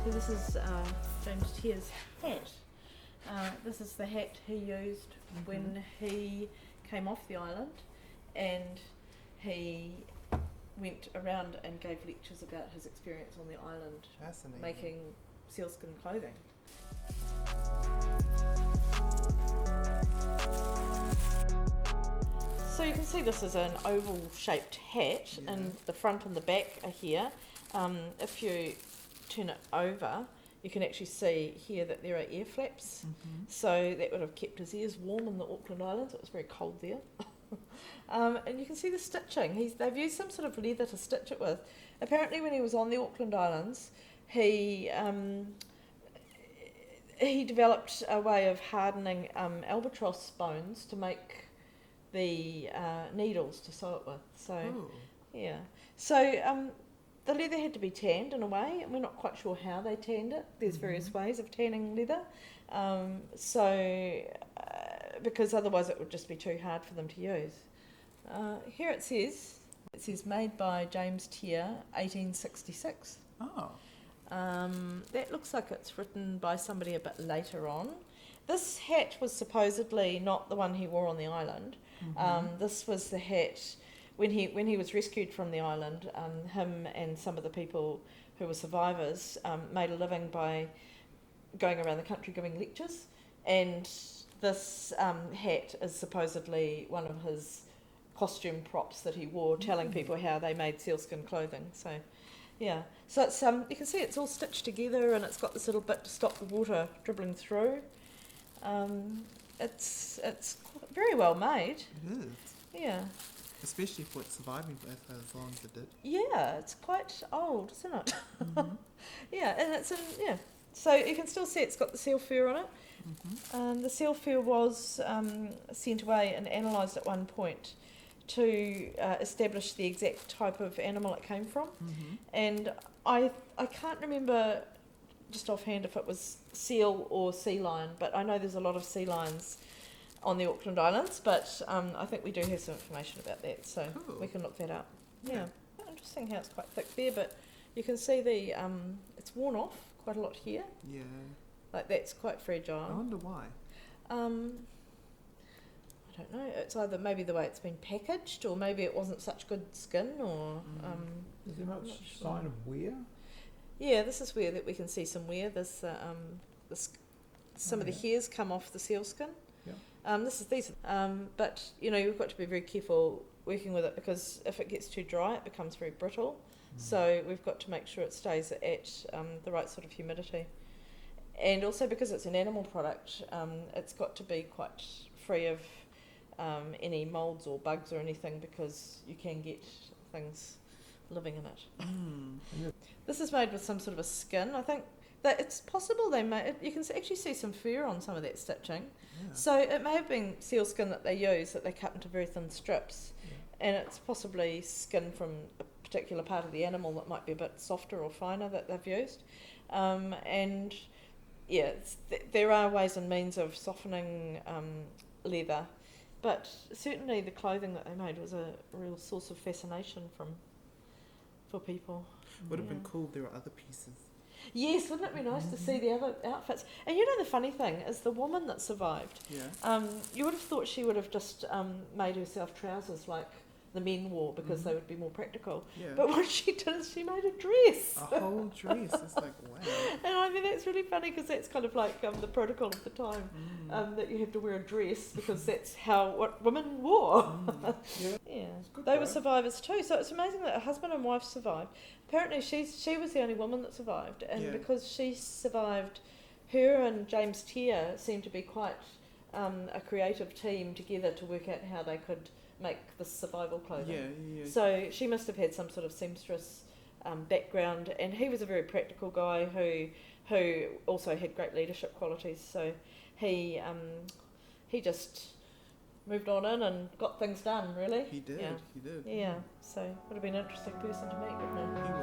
So this is James Teer's hat. This is the hat he used when he came off the island, and he went around and gave lectures about his experience on the island making sealskin clothing. So you can see this is an oval shaped hat, and the front and the back are here. If you turn it over, you can actually see here that there are air flaps, so that would have kept his ears warm in the Auckland Islands. It was very cold there. And you can see the stitching. They've used some sort of leather to stitch it with. Apparently when he was on the Auckland Islands, he developed a way of hardening albatross bones to make the needles to sew it with. So the leather had to be tanned in a way, and we're not quite sure how they tanned it. There's various ways of tanning leather, because otherwise it would just be too hard for them to use. Here it says made by James Teer, 1866. Oh. That looks like it's written by somebody a bit later on. This hat was supposedly not the one he wore on the island. This was the hat when he was rescued from the island. Him and some of the people who were survivors made a living by going around the country giving lectures, and this hat is supposedly one of his costume props that he wore, telling people how they made sealskin clothing. So it's you can see it's all stitched together, and it's got this little bit to stop the water dribbling through. It's very well made. It is. Yeah. Especially for it surviving for as long as it did. Yeah, it's quite old, isn't it? Yeah, and it's so you can still see it's got the seal fur on it. The seal fur was sent away and analysed at one point to establish the exact type of animal it came from. And I can't remember just offhand if it was seal or sea lion, but I know there's a lot of sea lions on the Auckland Islands, but I think we do have some information about that, so we can look that up. Yeah. Interesting how it's quite thick there, but you can see it's worn off quite a lot here. Yeah. Like that's quite fragile. I wonder why. I don't know. It's either maybe the way it's been packaged, or maybe it wasn't such good skin, or Is there much sign of wear? Yeah, this is where that we can see some wear. This some of the hairs come off the sealskin. But you've got to be very careful working with it, because if it gets too dry it becomes very brittle. So we've got to make sure it stays at the right sort of humidity, and also because it's an animal product, it's got to be quite free of any moulds or bugs or anything, because you can get things living in it. This is made with some sort of a skin. I think that it's possible they made. You can actually see some fur on some of that stitching. So it may have been sealskin that they use, that they cut into very thin strips, and it's possibly skin from a particular part of the animal that might be a bit softer or finer that they've used. There are ways and means of softening leather, but certainly the clothing that they made was a real source of fascination for people. Would have been cool if there were other pieces. Yes, wouldn't it be nice to see the other outfits? And the funny thing is, the woman that survived, you would have thought she would have just made herself trousers like the men wore, because they would be more practical. But what she did is she made a dress. A whole dress. It's like, wow. And I mean, that's really funny, because that's kind of like the protocol of the time, that you have to wear a dress, because that's what women wore. They were survivors too. So it's amazing that a husband and wife survived. Apparently she was the only woman that survived, and because she survived, her and James Teer seemed to be quite a creative team together to work out how they could make this survival clothing. So she must have had some sort of seamstress background, and he was a very practical guy who also had great leadership qualities. So he just moved on in and got things done, really. He did. Yeah, so would have been an interesting person to meet, wouldn't it? He